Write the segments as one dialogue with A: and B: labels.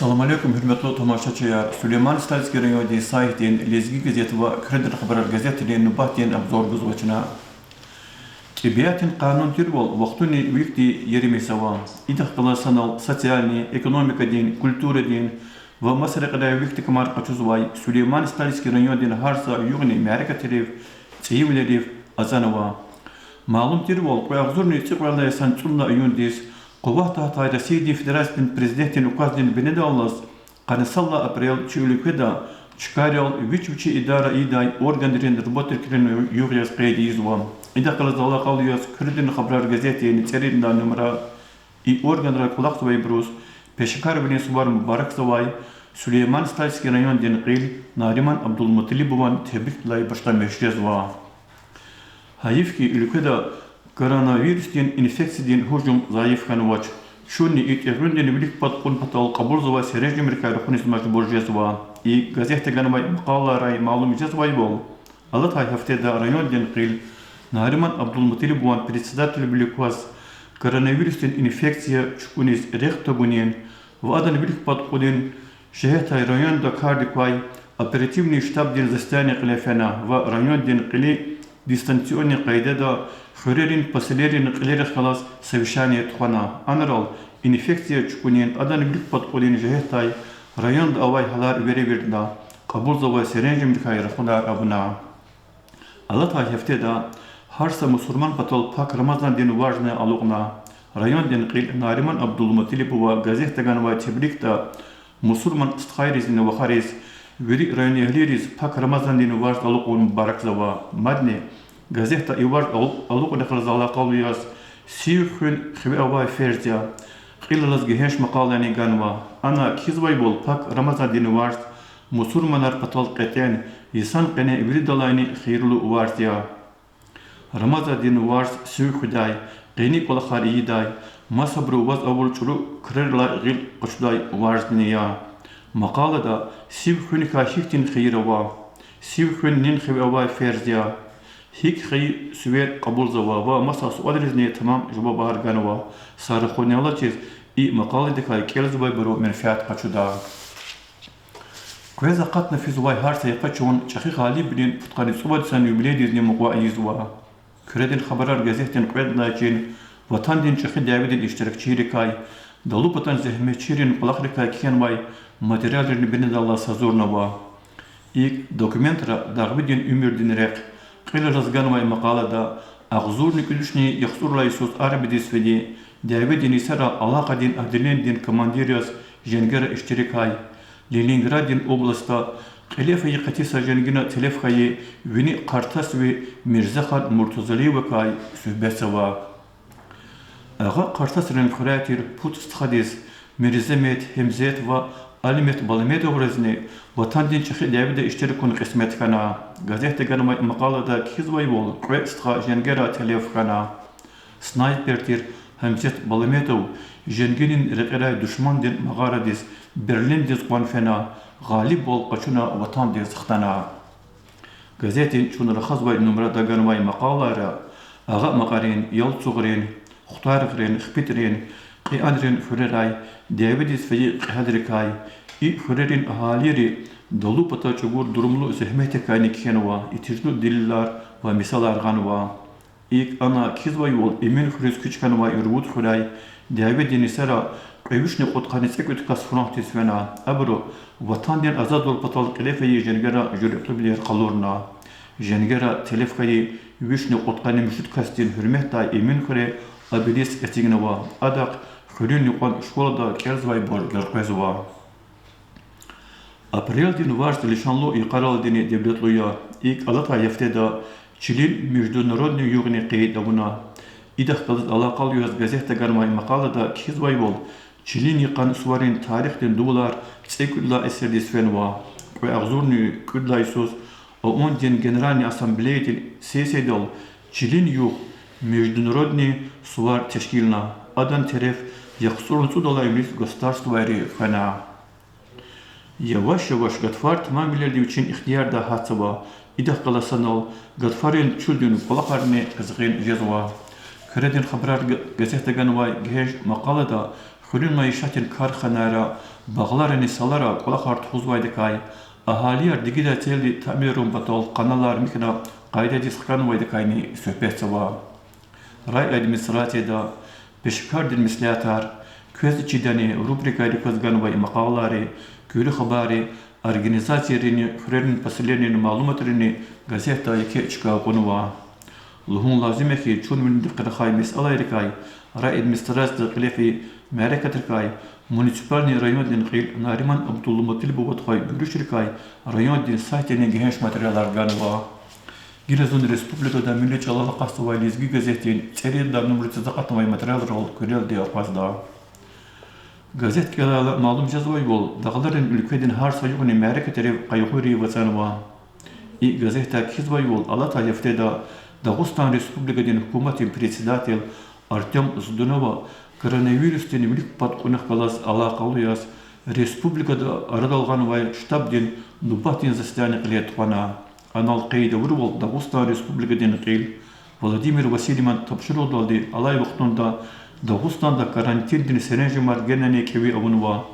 A: Assalamu alaikum, hürmetli tomaşaçılar. Süleyman Stalski rayonidagi saytdan Lezgi gazeti va Kredit xabar gazetinin nubatdan abzor guzvachina. Tabiatin qanun tirbol vaqtuni vikti yerimi sawa. Idaq qala sanal sotsialni, ekonomika din, kultura din va masara qada vikti kamar qachuzvay Süleyman Stalski rayonidan harsa yugni marika terif tsiyimlerif azanwa. Malum tirbol qoyaqzurni tsiqwala sanchunla ayundis قوات تاع رسيدي فدراسة بريزيدنت وقاضي بندالس قد صلى أبريل تشيلو كدا تشكاريل ويتشي إدارة إيداي أورغاندرين ربوتر كرين يوغياس قيد يزوام إذا قال الله قالياس كردين خبر غازيتي نتسرين دا نمرة إي أورغاندرا كلاق سواي بروس بشكار بني سوار مبارك سواي سليمان ستالسكي رايون دين قيل ناريمان عبد المطلب وان تبريك لاي باشتا مشريز وا هايفكي إلو كدا koronavirüsten infeksiyeden hücum zayıf kanıvaç. Şunni itiğründen bilik patkun patal kabul zava serejli mirkayı kunismaç borjez va. İ gazete ganamay maqalaray malum cezvay bol. Alat hay haftada rayon den qil Nariman Abdulmutalib wan председатель bilikwas koronavirüsten infeksiya çukunis rektobunin va adan bilik patkudin şehetay rayonda kardikvay operativni ştab den zastani qilafana va rayon den qili distansionni qaydada Хөрерин паселерин qileriq xalas sevişaniye tuğana. Anral infeksiya çukunin adan bilik patkolin jehetay rayonda avay halar vereverda. Kabul zava serenjim dikayır xudar abuna. Allah ta hefteda harsa musulman patol pak Ramazan dini vajne aluqna. Rayon din qil Nariman Abdulmutalib va gazetegan va tebrikta musulman istkharizini va kharis veri rayon ehliris pak Ramazan dini vaj aluqun barak zava madne Gazeta ivar aluq dakhal zala qaluyas sirkhun khibi away ferja qillas gehesh maqalani ganwa ana kizvay bol pak Ramazan dini vart musulmanar patal qeten insan qene ibridalani khairlu wartiya Ramazan dini vart sirkhuday qeni qol khariday masabru waz awul churu krerla gil qusday wartniya maqalada sirkhun kashiftin khairawa sirkhun nin khibi away ferja هيك خي سوير قبول زوابا مسا سؤال رزني تمام جواب بار غنوا صار خوني الله چيز اي مقاله دكاي كيل زوي برو منفعت قچودا كويزا قطنا في زواي هارسي قچون چخي خالي بلين فتقاني صوبات سن يبلي ديزني مقوا يزوا كردين خبرار گازيتن قيد لاچين وطن دين چخي داويدين اشتراكچي ركاي دلو پتن زحمه چيرين قلاق ركاي كين واي ماتيريالرين بين الله سازورنا وا اي دوكيمنترا داغبدين عمردين رق قيل разганвай мақалада ағзурни күлішни яхсурлай сус арабиди сведи дяведини сара алақадин адилендин командириас женгера иштирикай Ленинградин областа қилефа иқатиса женгина телефхаи вини қартасви мирзахан муртузаливакай субесава аға қартасрын құратир путстхадис мирзамет хемзет ва Alimet Balameto Vrezne, Vatandin Çehi Davide iştirikun kısmet kana. Gazete ganamay maqalada kizvay bol, Kretstva Jengera telef kana. Snipertir Hamzet Balameto, Jengenin reqeray düşman din mağaradis, Berlin diz qanfena, Galip bol qaçuna vatan diz xtana. Gazetin çun raxazvay numrada ganamay maqalara, Ağa maqarin, yol çuğrin, Xtarıqrin, Xpitrin, Qiyanrin Füreray, Davidis feyi qihadrikay, i Fürerin ahaliri dolu pata çugur durumlu zehmete kayni kiyenwa, itirlu dillar ve misalar ganwa. İlk ana kizvay yol emin xuriz küçkanwa yurvut xuray, Davidini sera qevüşni qotqanisek ütkas frantis fena, abru vatandin azad ol patal qilefeyi jengera jürüqli bilir qalurna. Jengera telefkayi vüşni qotqani müşüt kastin hürmehtay emin xure abilis etignwa, adak Хөрин юқан школада керзвай бор герқезва. Апрел дин варс лишанло и қарал дини девлетлуя. Ик алата ефтеда Чилин международный югни қейдавуна. Идах қалыз алақал юз газета гармай мақалада кизвай бол. Чилин иқан суарин тарихтен дулар цекудла эсердис фенва. Кой ағзурни кудла Исус. Он дин генеральный ассамблеятель сеседал Чилин юг международный суар тешкилна. Адан тереф Яхсурлцу доlayımız государствовали фана. Yavaş Gadfar tamamıyla için ihtiyarda hatsaba. İdah kalasanal Gadfar'ın çüldüğünü kulaklarını kızgın cezva. Kredin xabrar gazetegan vay geç maqalada Xulun maişatin karxanara, bağlarını salara kulakart huzvaydakay, ahaliyar digida teldi tamirum batol kanalar mikna qayda diskan vaydakayni söhbet sava. Ray administratiyada beşikardin misliyatar, köz içidani rubrikaydı közgan vay maqalları, külü xabari, organizasyonlarını, xürerin pasillerinin malumatlarını gazeta yake çıka konuva. Luhun lazım ki çun mindik qırxay mesalayrikay, ray administratiyada qilefi Merekatrikay, municipalni rayon din qil Nariman Abdullah Tilbu Batxay görüşrikay, rayon din saytinin genç materyalar ganıva. Giresun Respublikada Milli Çalala Qastıvay Lezgi gazetin seriyada numritsizde qatmay materyalar ol körel diye qazda. Gazet kelala malum jazvay bol, dağların ülkedin har sayıgını mereketeri qayğuri vatanıva. Gazeta kizvay bol, Alata yafteda Dağıstan Respublikadin hükümetin председатель Artem Zdunova koronavirüsten milik patqunaq kalas alaqalıyas Respublikada aradalğan vay ştabdin nubatin zastani qiliyat qana. Anal qeyde vurul Dağıstan Respublikadin qil Vladimir Vasilyev tapşırıl daldi alay vaqtında Dağıstan'da karantindin senejimar genene kevi avunva.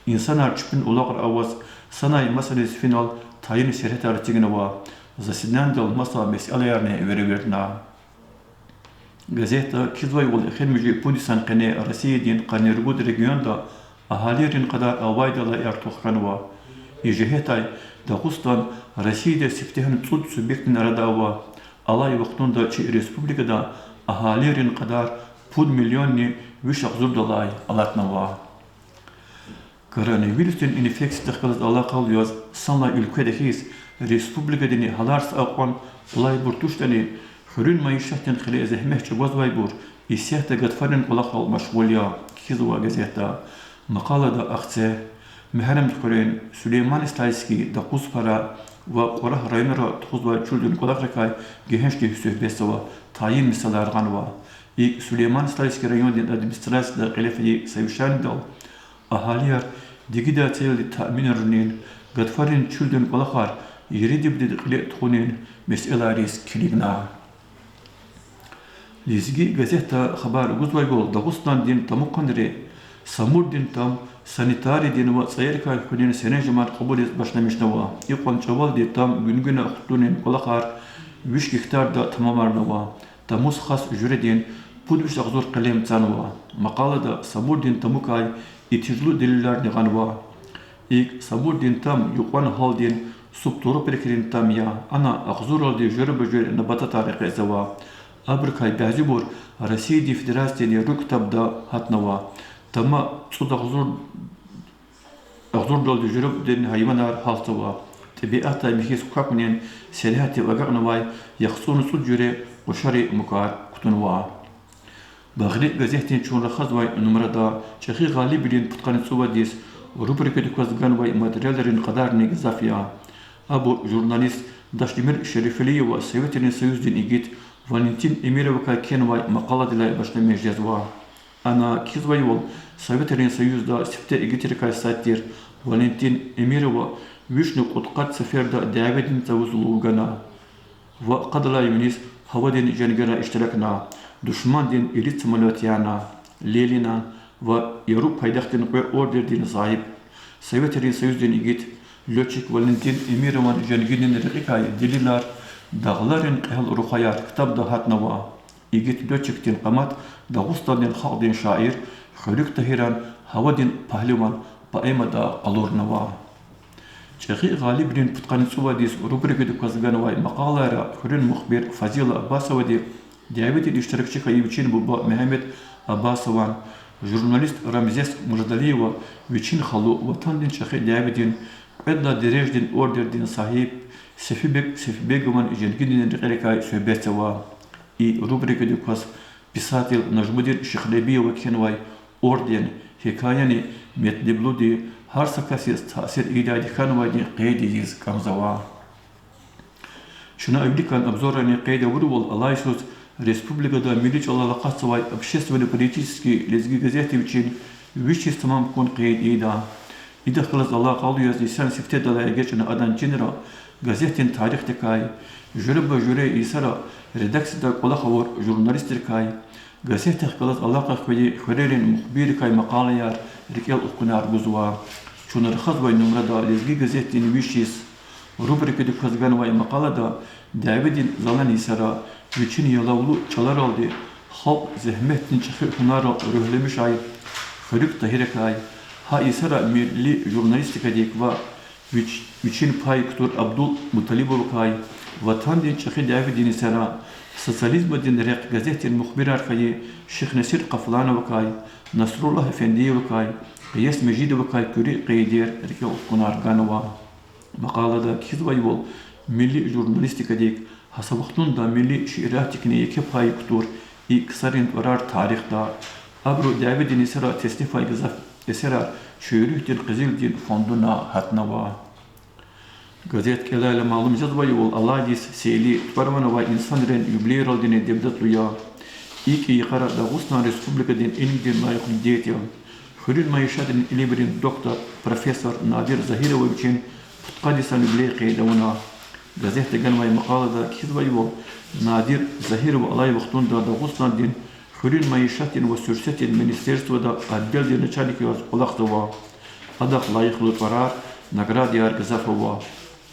A: İnsanar çıpın ulaqır avaz sanay meselesi final tayin şerhet artiginova. Zasidandal masa meselelerine veriverna. Gazeta kizvay ol xemüji Pudisan qene Rusya'nın Qanergud regionda ahalirin kadar avaydala ertuxkanva. İjehetay Dağıstan Rusya'da siftehin tsud subjektin aradava. Alay vaqtunda çi respublikada ahalirin kadar pud milyonni vişaqzur dalay alatnava. Koronavirüsten infeksiyada qalat alaqalıyaz sanla ülkedehis respublikadini halars aqwan olay burtuştani Xürün maişatin xili zehmehçi vazvaybur, isyahta gadfarin qolaqal maşgulya, kizwa gazeta, maqalada aqtse, mehrem txurin, Süleyman İslayski, Daquz para, ve Qorah rayonara txuzva çuldun qolaqrakay, gehençki söhbetsava, tayin misalar ganva. Süleyman İslayski rayonun administrasiyada qilefeyi sevşandal, ahaliyar, digida telli ta'minarinin, gadfarin çuldun qolaqar, yeri dibdi qile txunin, meselaris kiligna. Lezgi gazeta xabar guzvay gol Dağıstan din tamuqqanri Samur din tam sanitari din ve sayarkay kunin senejimar qabul et başlamışnava. İqan çaval di tam güngüne xutlunin qolaqar 3 hektarda tamamarnava. Tamuz xas ücredin pudüş ağzur qalem tsanava. Maqalada Samur din tamukay itijlu deliller niganva. Samur din tam yuqan hal din subturu prekirin tam ya ana ağzur aldi jörü böjör nabata tariqi zava. Abrikay bazibur Rusiya Federasyonu rüktabda hatnava. Tama tsud ağzur doldu jürüp den hayvanar haltava. Tabiata mihis kukakunen selihati vagaqnavay yaxsunu sud jüre qoşari mukar kutunva. Bağlit gazetin çunra xazvay numarada çexi galibilin putqani tsuvadis rubrikati kvazganvay materyallerin qadarni izafiya. Abu jurnalist Daşdemir Şerifeliyev Sovyetinin Soyuzdin igit Valentin Emirovka kenvay maqaladilay başlamış jazva. Ana kizvay ol Sovyetinin Soyuzda sifte igitirikay sattir Valentin Emirova vişnu qutqat seferde davetin tavuzulugana. Ve qadla yunis havadin jengara iştirakna. Düşman din elit samolyotyana. Lelina ve Avrupa paydaxtin orderdin sahip. Sovyetinin Soyuzdin igit Löçik Valentin Emirov'un jenginin rikay dililer dağların qehal ruhayar kitabda hatnava. İgit Löçik'tin qamat Dağıstan'ın xalqdin şair Xölük Tahiran havadin pahlivan paemada qalurnava. Çexi galibinin putqani suvadis rubrikada kazganavay maqalara xürün muxbir Fazila Abbasovadi davetin iştirakçı kayıbiçin bu Mehmet Abbasovan jurnalist Ramzes Murdaliyeva viçin xalu vatandin çexi davetin Edda derejdin orderdin sahip Sefibegman jenginin rikay söhbetsava. Rubrikada kaz pisatil Najmuddin Şıxlebiyev kenvay orden hikayeni metnebludi har sakasiyas tasir idadi kanvaydi qeydiyiz kamzava. Şuna öblikan обзорani qeyde vurul alaysuz Respublikada Milli Çalala Qasvay общественно-политический lezgi gazeti için вещи tamam kon qeydida. İde xalas Allah qalıyaz lisan sifte dalaya geçene adan cinra gazetin tarih tekay jürbe jüre isara redaksiyada qolaqavur jurnalistikay Gazete خلاص علاقة خيرين مخبير كاي مقالة يار ركيل أقنار جزوا شون الخط بين نمرة دا لزجي gazete نويشيس rubrika da kazgan ve maqala da David'in zalani sara bütün yalavlu çalar aldı halk zahmetin çıkı hunar ruhlemiş ay xırık tahirek ay ha isara milli jurnalistika dikva bütün pay kutur Abdul Mutalibov kay vatan din çıkı David'in sara sosyalizm din rek gazetin muhbir kay Şeyh Nasir Qaflanov kay Nasrullah Efendiyev kay Qiyas Mecidov kay küri qeydir erke okunar ganwa maqalada kizvay bol milli jurnalistika dik hasabaqtun da milli şiiratikni yeke pay kutur iksarin varar tarihda abru David'in sara tesnifay gazaf esera şüürühtir qizildin fonduna hatnava gazet kelale malum jadvay bol aladis seli tvarmanova insanren jubileer aldine devdatluya iki yıkara Dağıstan Respublika din enigdir layıklı diyetiya Hürül Mayışadın İlibirin Doktor Profesör Nadir Zahirov için Putkadisan Übley Qeydavuna Gazete Ganvay Maqalada Kizvay bol Nadir Zahirov alay vaxtunda Dağıstan din Hürül Mayışadın ve Sürsetin Ministerstvoda Adel din Načalikiyaz olaqtava Adak layıklı tvarar Nagrad yar Gazafova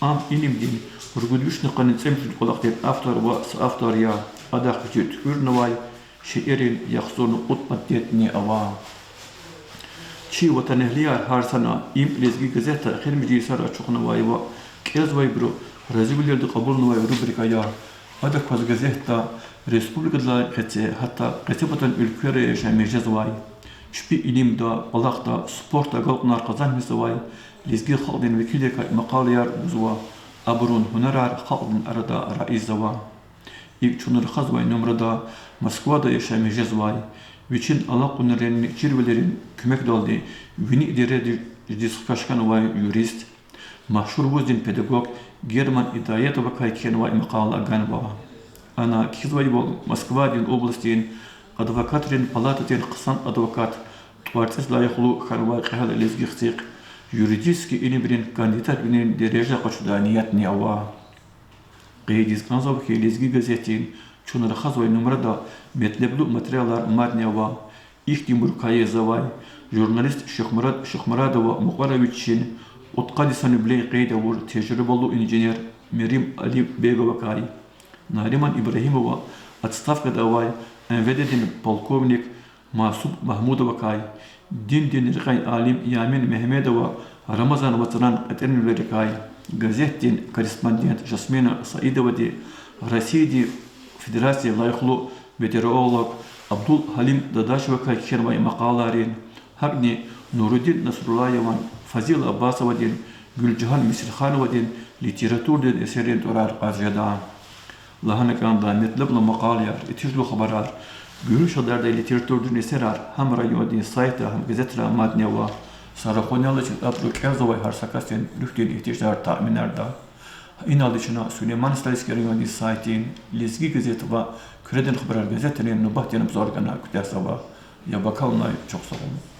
A: Am ilim din Urgudüşnü qanın tsemşil olaqtir Aftar ve Aftar ya Adak jüt Hürnavay şiirin yaxsunu utmaddiyetni ava çi vatanıhliyar harsana im lezgi gazeta xilmiji sara çokna vayva kez vaybro razibulerde qabulnu vay rubrikaya adak faz gazeta respublikada qetse hatta qetsebatan ülkere yaşamayacağız vay şüphi ilimda balaqda sporta galqnar kazanması vay lezgi xalqın vekili maqaliyar buzwa abrun hunarar xalqın arada raiz zava ilk çunur xazvay numrada Moskva'da yaşamayacağız vay. Bütün alaqunların çirvelerin kümek daldı. Vini idare diskaşkan vay jurist. Mahşur vuzin pedagog German idayet vakayken vay maqala gan vay. Ana kizvay bol Moskva'dın oblastin advokatrin palatatin qısan advokat tvartis layıqlı xarvay qihal lezgi xtiq juridiski ilibirin kandidat binin dereja qaşudaniyetni ava. Qeydiz kanzav ki lezgi gazetin Çunları xazvay numarada metleblu materiallar madneva ihtimur kayezavay jurnalist Şıkhmaradova Muqaraviç'in Utkadisan Übley Qeydavur tecrübalı inженер Merim Ali Begova kay Nariman İbrahimova atstavkada vay envededin polkovnik Masub Mahmudova kay din rikay alim Yamin Mehmedova Ramazan Vatanan Atenüleri kay gazetin korespondent Jasmina Saidova di Rasidi Federasyya layıqlı meteorolog Abdul Halim Dadaşova kaykervay maqalarin Hagni Nuruddin Nasrullayevan Fazil Abbasova din Gülcihan Misirxanova din literatur din eserin torar qazjada lahanakanda metlebla maqalayar itijlu xabarar görüş adarda literatur din eserar ham rayo din sayta ham gazetla madneva Saraxonyalı için Abdul Kerzovay harsakasten lüftin ihtişar tahminarda İnalışına Süleyman Stalinski rayoni saytin lezgi gazete ve Kreden Xabarar gazetenin nubahtyanı bzorgana kütesava ya bakalım çok sağ olun.